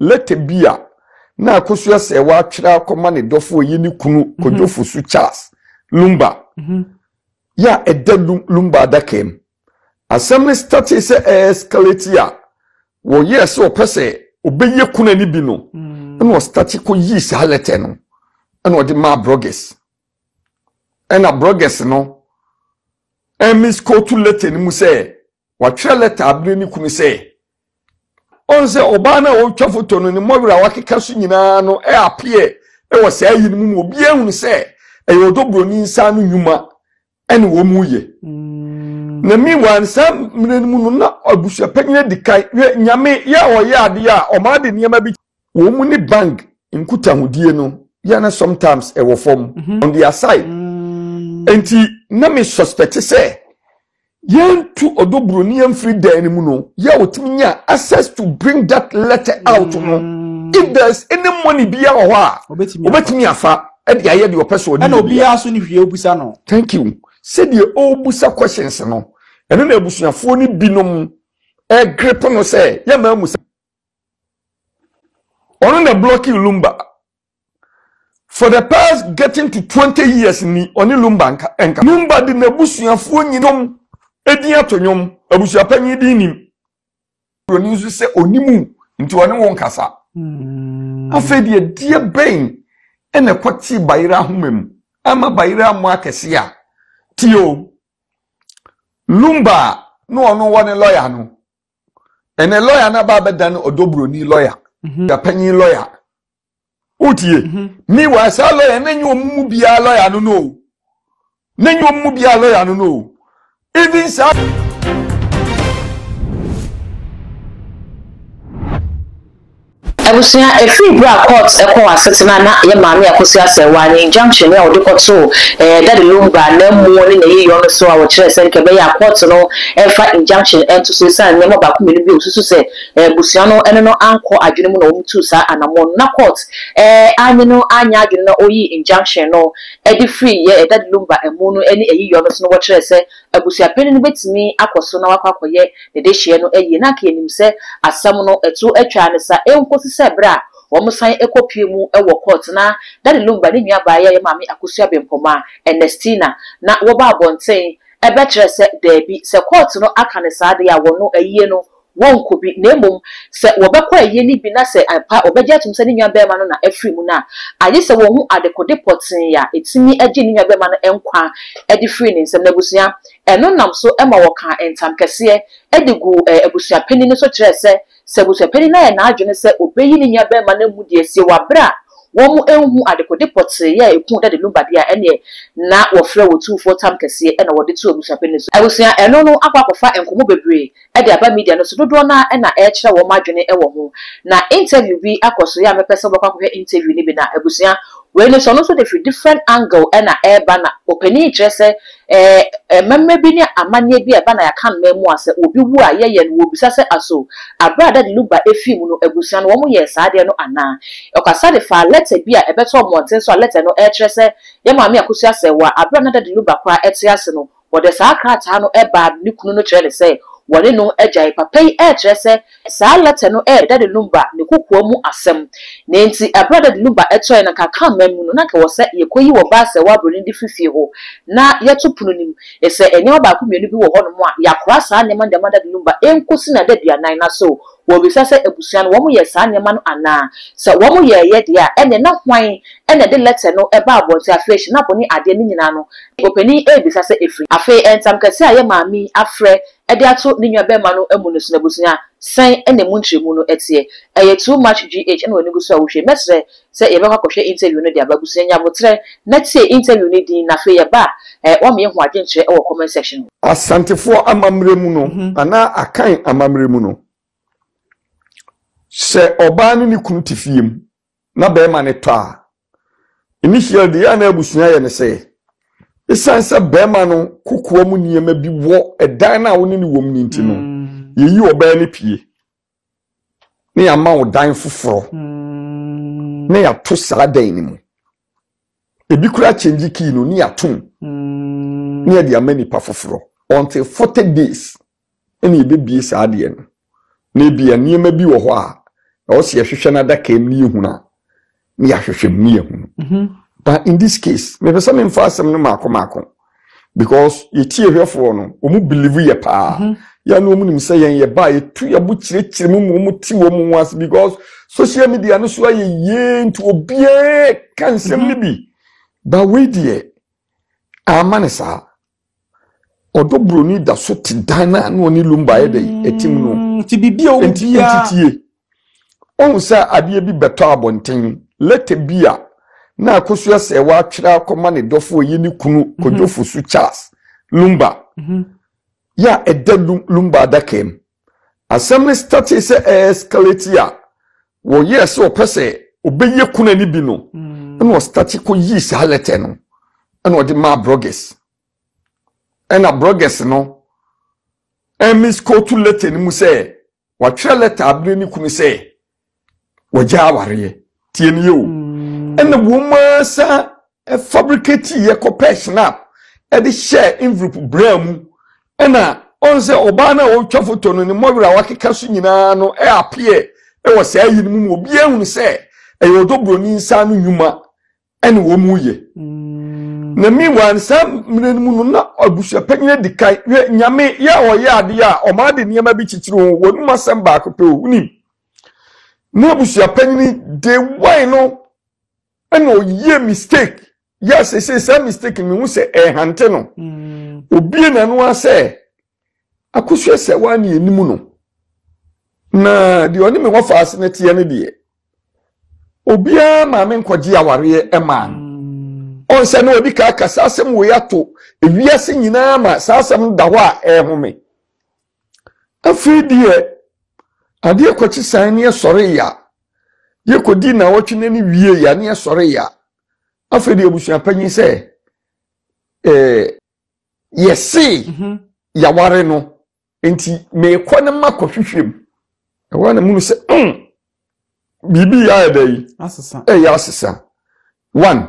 letter bia na akosua se wa twira akoma ne dofo yi ni kunu kodwofo su Charles Lumba ya edda Lumba dakem assembly started se escalate ya wo yes o pese obeye kuna ni bi no no start ko yi sa letter no and what the ma bloggers and a bloggers no and miss ko to letter ni mu say what try letter abne ni kunu say on say obana o twa photo no ni mobira wakeka so nyina no appear e wo say yi ni mu obi ehunu say e odobro ni nsa no nyuma ene wo mu ye na mi wan sam mene mu no na abusua panyina dikai nyame ya o ya ade a o ma de niam bi wo mu ni bank nkuta hodie no ya na sometimes e wo form on the side enti na me suspect say yentu odobro ni free dan mu no ya otiminya access to bring that letter out no if there's any money bia ho a obetimi afa e de aye de opeso na obia so ni hwie obusa no thank you said the obusa questions no eno na ebusuafo ni binom e grip no say ya ma musa ono na block Lumba for the past getting to 20 years ni oni Lumba enka Lumba de na ebusuafo nyinom edi atonyom abusuapanyi di nim roni nso se onimu nti woni won kasa afedi die ben ene kwati bayira homem ama bayira mo akese a tio Lumba no ono woni lawyer no ene lawyer na ba bedan odobro ni lawyer apanyi lawyer otie mi wa sa lawyer nanyo mu bia lawyer no nanyo mu bia lawyer no even so Abusia a free bra court eko asetina na ye maami akosia se wan injunction ya odi court so that Lumba na mu ni na ye yo no so a wo kire se nke be ya court no efa injunction ento so san ne mo ba ko menu bi osusu se abusia no eno no anko adwene mu na wo mutu sa anamo na court anyi no anya adwene na oyi injunction no edi free ye that Lumba emu no eni eyi yo no so no wo kire se abusia peni no betimi akoso na wakwakoye ne de hye no eyi na ka enim se asam no etu atwa ne sa enkosi sebra womusan ekopie mu ewo court na that Lumba ni nua ba ye maami akosua bempoma Ernestina na wo ba abonten ebe kire se debi se court no aka ne sa de ya wono ayie no wonko bi na emom se wobekwa ayie ni bi na se ampa obeje atum se ni nua ba ma no na afri mu na aye se wo hu adekode potin ya etimi age ni nua ba ma no enkwa edi free ni nsem na busia eno nam so ema wo kan entam kese edigu abusua peni no so kire se sebuso peni na ye na adwene se obeyi ni nya be ma na mu de esie wabra wo mu enhu adekode pote ya ekun da de Lumba dia ene na wo frɛ wo 24 tam kese ena wo de tu abuso peni so abusia eno no akwakofa enkomo bebre e de aba media no so dodo na ena e kyerɛ wo madwene e wo ho na interview bi akoso ya mepese bokwakohwe interview ni bi na abusia we no so no so different angle ena eba na openi kyerɛ se memme bi ni amanye bi eba na ya kan memu ase obi wu a ye no obi sase aso abrada de Lumba efi mu no abusia no wo mu ye saade no ana okasa de fa letter bi a ebeto monten so letter no e kyerɛ se ye maami akosua se wa abrada de Lumba kwa etiase no wo de sa krata no eba ni kunu no kyerɛ se wole no agya papai kyerɛ se sa letter no da de Lumba ne kokua mu asem na enti abrada de Lumba etoy na kaka mamu no na ka wo se yekoyi wo ba se wa broni di fifie ho na yeto puno nim ese enye ba ko mienu bi wo ho no mo a yakora sa ne man de Lumba enkosi na da duanan na so wo bi sase abusua no wo mo ye sa ne man ana se wo mo ye ye de a ene na hwan ene de letter no ba abonti afresh na boni ade ni nyina no openi bi sase efri afi entam kase aye maami afre ede ato ni nwa be ma no emu no so na abusua san ene mu ntremu no etie too much gh ene woni guso a wo hwe mesre se ye be kwakohwe interview no de abagusua nya botre na tie interview ni din na fe ye ba wo me hu agyenkyere e wo comment section asantefo amamre mu no ana akan amamre mu no se oba ni kunu tifiem na be ma ne to a initial de ya na abusua ye ne se isansa be ma no kokoa mu niema bi wo edan na wo ni wom ni ntino yeyi oba ni pie ne ya ma wo dan foforo ne ya to sa dan ni mu ebi kura change key no ni ya ton ne ya di amani pa foforo until 40 days ene ebebie sa de no na bia niema bi wo ho a o se yehwehwe na da kem ni ehuna ni yahwehwe ni ehunu but in this case me pesa me mfa asem no mako because yetie hwefo no omu believe ye pa ya no omu nim say ye ba ye tu ya bu kirekire mu ti wo mu was because social media no so ye nto obie kan sem ni bi ba we die amanesa odobroni da so ti dan na no ni lumba ye dey etim no ti bibia o bia on sa ade bi beto abonten lete bia na akosu ase wa twira akoma ne dofo yi ni kunu kodwofo su Charles Lumba ya edda Lumba da kem assembly started say escalate ya wo yes o pese obeye kuna ni bi no na o start ko yi sa lete no na o de ma bloggers na bloggers no miss ko to lete ni mu say wa twira lete abne ni kunu say waja aware tie ni yo ena woman sa fabricate ye copy snap e de share envelope bram ena on say oba na o twa photo no ni mobira wakeka so nyina no e appear e wo say yi ni mu obi ehunu say e yodobroni nsa no nyuma ena wo mu ye na mi wan sa mene mu no na abusua panyina dikai nyame ya o ya ade ya o ma de niam bi chichiro wo nu masem ba ko pe unim na abusua panyini de why no ena o ye mistake yes say mistake mi hu say hante no obi na no ase akosu se wan ye nimu no na de oni me wofa ase na tie ne de obi a ma me nkoje aware e ma on se no obi ka kasa asem wo yato ewiase nyina ma sasem da ho a ehome afidie ade kwachi san ne sore ya ye kodi na wotwe nani wie ya ne sore ya afidie busua panyin se yesi ya ware no enti me kwane makohwehwem e wana mu se bibi ya dai asesa ya asesa one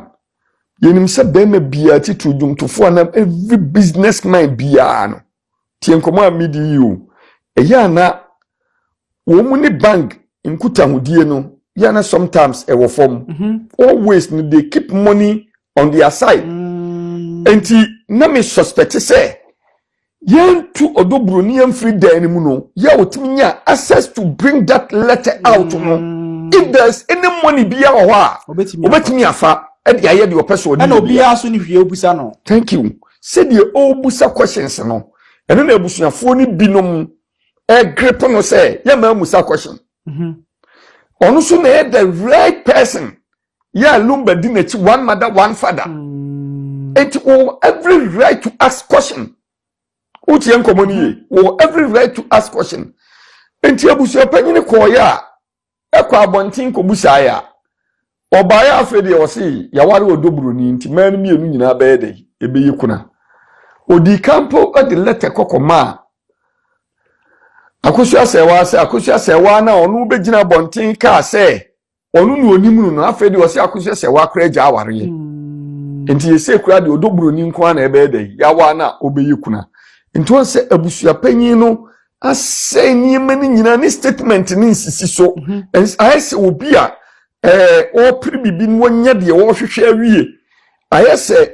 yenim se bema bia titu dwumtofo na every businessman bia no tie nkomo amidi you eya na wo mu ni bank nkuta hodie no ya na sometimes e wo form always no they keep money on their side enti na me suspect say yentu odobroni amfri dan mu no ya otiminya access to bring that letter out no if there's any money bia ho a obetimi afa e aye de opeso na obia so ni hwie obusa no thank you said the obusa questions no eno na ebusuafo ni binom e grip no say ya ma musa question onu so na the right person ya Lumba dinachi one mother one father it will every right to ask question uti enkomo ni ye will every right to ask question enti abusuapanyini ko ya ekwa abontin ko busa ya obaya afede o si ya ware odobroni nti man mienu nyina ba de ebeyi kuna odi campo odi letter kokoma akosu asewa na onu begina bontin ka se onu ni onimu no afede o si akosu asewa kra ja aware enti yese kra de odobroni nko na ebe de ya wa na obeyi kuna enti on se abusuapanyin no ase ni mani nyina ni statement ni nsisi so ayese obi a o pribibi no nya de wo hwehwe awie ayese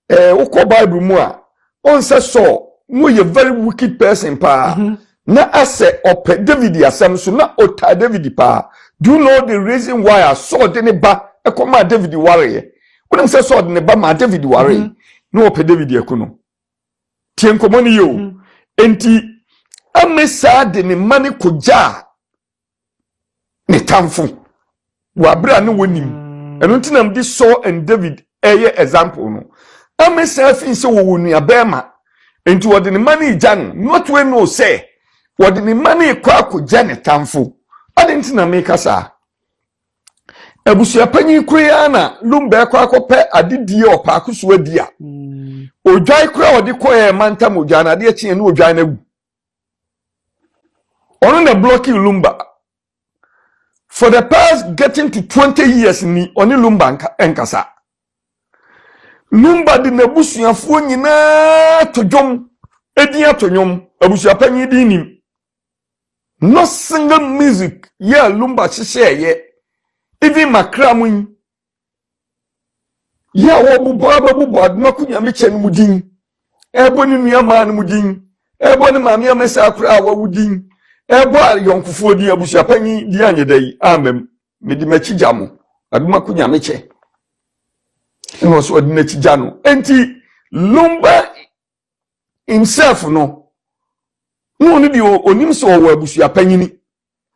ukọ Bible mu a on se so no ye very wicked person pa na ase ope David asem so na ota David pa do you know the reason why I saw the ne ba ekoma David ware wonu se so de ne ba ma David ware no ope David ekuno tie nkomo ni yo enti amesa de ne mane koja ne tamfo wa bra ne wonim eno ntinam di Saul and David eye example no amesa fin se wo wonu abema enti wo de ne mane jan not we no say wo de ne mane kwa koja ne tamfo ade ntina me kasa abusua panyi kura na Lumba kwa akopɛ adedie opa akoso adia odwai kura odi koye mantam odwa na ade akye ne odwai na gu ono na blocking Lumba for the past getting to 20 years ni oni Lumba enkasa Lumba di nabusuafo nyina to dwom edi atonyom abusua panyi di nim no single music yeah lumba share even makramun yeah wo bubu admakunya meche no mudin ebo ni nuama no mudin ebo ni maami amesa akra wa wudin ebo yonkufo di abusuapanyi di anyedai amem medi machi jamo admakunya meche no so odi na chija no enti lumba himself no ni bi onim so wo abusuapanyini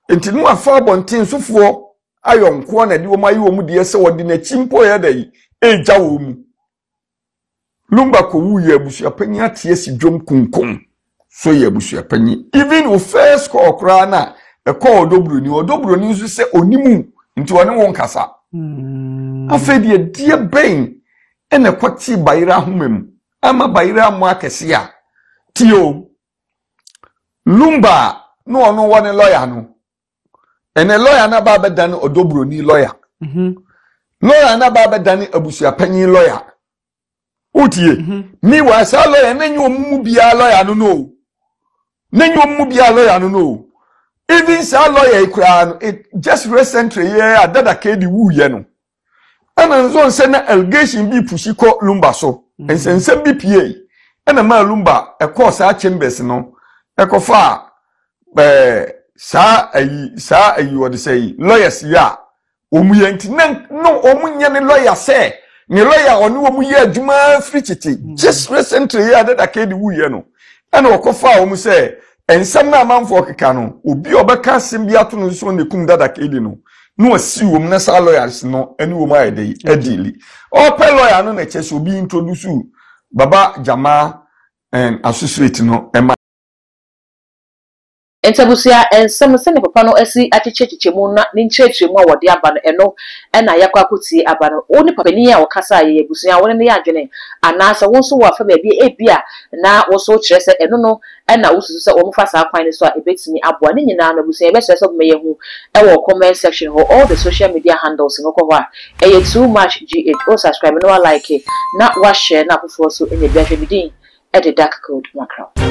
enti no afa bonten sofo ayonko na di wo mayi wo mu de se wodi na chimpo ya dai eja wo mu lumba ko wu ye abusuapanyi atie si dwom kunkum so ye abusuapanyi even o first call kra na e call odobro ni nso se onimu nti woni won kasa afedi die ben ene kwati bayira homem ama bayira mo akese a tio lumba no ono woni lawyer no ene lawyer na ba bedan odobro ni lawyer lawyer na ba bedan abusuapanyi lawyer otie ni wa sa lawyer nanyi omumu bia lawyer no nanyi omumu bia lawyer no even sa lawyer ikra no just recently yeah adada kedi wu ye no ana nzo nse na allegation bi pushi ko lumba so ensense bi pie ana ma lumba e ko sa chambers no e ko fa sa ayi what say lawyers ya omuye nti no omunye ne lawyer say ni lawyer onu omuye adwuma frichiti just recently ya adada kedi wu ye no ana o ko fa omu say ensam na amanfo keka no obi obeka sim bi ato no so ne kum dada kedi no no asi wom na sa lawyers no ani wom ayede adili o pe lawyer no na chese obi introduce baba jama associate no ema entabusia ensam se ne papa no asi achichechemu na ni nchechemu a wode aba no eno na yakwa akuti aba no oni papa ni a wakasa ye busia woni ne adwene anasa wonso wa fa ba bi ebia na woso kire se eno no na wosusu se omfa sa kwan so a ebetimi aboa ne nyina na busia be se so meye hu ewo comment section ho all the social media handles no ko ho a too much gh o subscribe no like na wa share na afofo so enye bia hwebidin e de dark code macro